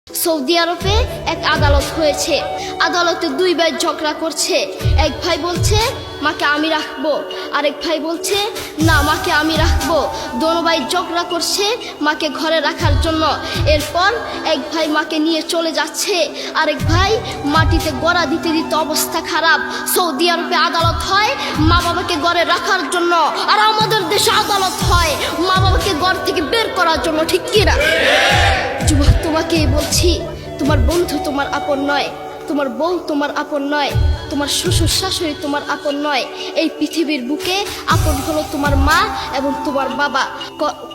Saudi আরবে এক আদালত হয়েছে। আদালতে দুই ভাই ঝগড়া করছে। এক ভাই বলছে মাকে আমি রাখবো, আরেক ভাই বলছে না মাকে আমি রাখবো। দোনো ভাই ঝগড়া করছে মাকে ঘরে রাখার জন্য। এরপর এক ভাই মাকে নিয়ে চলে যাচ্ছে, আরেক ভাই মাটিতে গড়া দিতে দিতে অবস্থা খারাপ। সৌদি আরবে আদালত হয় মা বাবাকে ঘরে রাখার জন্য, আর আমাদের দেশে আদালত হয় মা বাবাকে ঘর থেকে বের করার জন্য, ঠিক কিনা? যুবক, তোমাকেই বলছি, তোমার বন্ধু তোমার আপন নয়, তোমার বউ তোমার আপন নয়, তোমার শ্বশুর শাশুড়ি তোমার আপন নয়। এই পৃথিবীর বুকে আপন হলো তোমার মা এবং তোমার বাবা।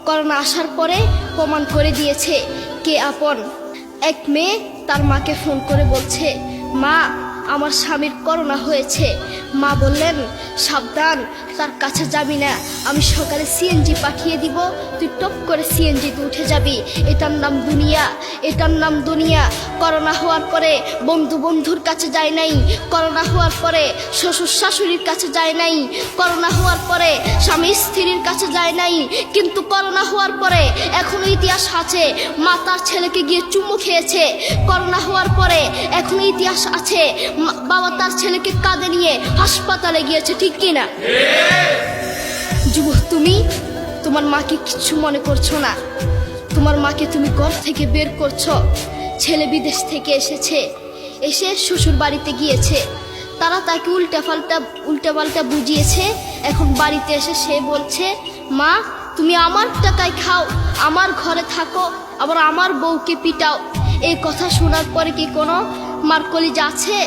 করোনা আসার পরে প্রমাণ করে দিয়েছে কে আপন। এক মেয়ে তার মাকে ফোন করে বলছে, মা আমার স্বামীর করোনা হয়েছে। মা বললেন সাবধান, তার কাছে যাবি না, আমি সকালে সিএনজি পাঠিয়ে দিব, তুই টপ করে সিএনজিতে উঠে যাবি। এটার নাম দুনিয়া, এটার নাম দুনিয়া। করোনা হওয়ার পরে বন্ধু বন্ধুর কাছে যায় নাই, করোনা হওয়ার পরে শ্বশুর শাশুড়ির কাছে যায় নাই, করোনা হওয়ার পরে স্বামী স্ত্রীর কাছে যায় নাই, কিন্তু করোনা হওয়ার পরে এখনো ইতিহাস আছে মা তার ছেলেকে গিয়ে চুমু খেয়েছে। করোনা হওয়ার পরে এখনো ইতিহাস আছে বাবা তার ছেলেকে কাঁধে নিয়ে হাসপাতালে গিয়েছে, ঠিক কিনা? যুবক, তুমি তোমার মাকে কিছু মনে করছো না। তোমার মাকে তুমি ঘর থেকে বের করছো। ছেলে বিদেশ থেকে এসেছে, এসে শ্বশুর বাড়িতে গিয়েছে, তারা তাকে উল্টাপাল্টা বুঝিয়েছে। এখন বাড়িতে এসে সে বলছে, মা তুমি আমার টাকায় খাও, আমার ঘরে থাকো, আবার আমার বউকে পিটাও। এই কথা শোনার পরে কি কোনো মার কলিজা আছে?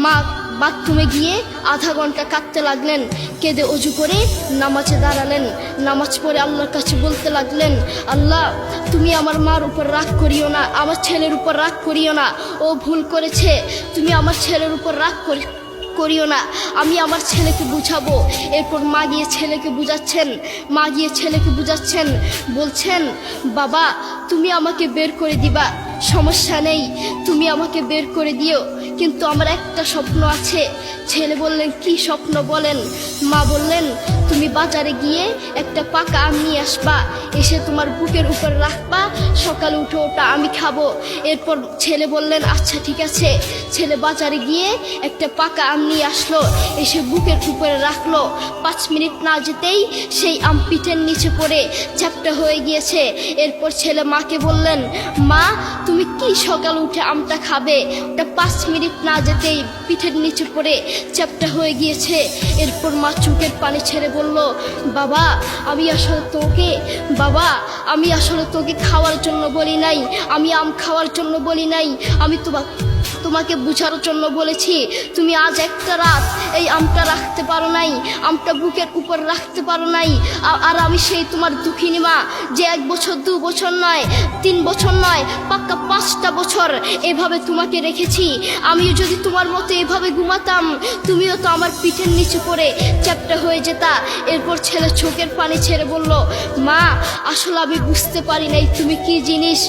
মা বাথরুমে গিয়ে আধা ঘন্টা কাঁদতে লাগলেন। কেঁদে অজু করে নামাজে দাঁড়ালেন। নামাজ পড়ে আল্লাহর কাছে বলতে লাগলেন, আল্লাহ তুমি আমার মার উপর রাগ করিও না, আমার ছেলের উপর রাগ করিও না, ও ভুল করেছে, তুমি আমার ছেলের উপর রাগ করিও না, আমি আমার ছেলেকে বুঝাবো। এরপর মা গিয়ে ছেলেকে বুঝাচ্ছেন, বলছেন বাবা তুমি আমাকে বের করে দিবা, সমস্যা নেই, তুমি আমাকে বের করে দিও, কিন্তু আমার একটা স্বপ্ন আছে। ছেলে বললেন কি স্বপ্ন বলেন? মা বললেন তুমি বাজারে গিয়ে একটা পাকা আম নিয়ে আসবা, এসে তোমার বুকের উপর রাখবা, সকালে উঠে ওটা আমি খাবো। এরপর ছেলে বললেন আচ্ছা ঠিক আছে। ছেলে বাজারে গিয়ে একটা পাকা আম নিয়ে আসলো, এসে বুকের উপরে রাখলো। 5 মিনিট না যেতেই সেই আম পিঠের নিচে পড়ে চ্যাপ্টা হয়ে গিয়েছে। এরপর ছেলে মাকে বললেন, মা তুমি কি সকাল উঠে আমটা খাবে? ওটা 5 মিনিট না যেতেই পিঠের নিচে পড়ে চ্যাপ্টা হয়ে গিয়েছে। এরপর মা চোখের পানি ছেড়ে বলল, বাবা আমি আসলে তোকে খাওয়ার জন্য বলি নাই, আমি আম খাওয়ার জন্য বলি নাই, আমি তোমাকে বুঝার জন্য বলেছি। তুমি আজ একটা রাত এই আমটা রাখতে পারো নাই, আমটা বুকের উপর রাখতে পারো নাই, আর আমি সেই তোমার দুঃখিনী মা যে 1 বছর 2 বছর নয় 3 বছর নয় পাক্কা 5টা বছর এভাবে তোমাকে রেখেছি। আমিও যদি তোমার মতো এভাবে ঘুমাতাম, তুমিও তো আমার পিঠের নিচে পড়ে চ্যাপ্টা হয়ে যেতা। এরপর ছেলে চোখের পানি ছেড়ে বলল, মা আসলে আমি বুঝতে পারি নাই তুমি কি জিনিস।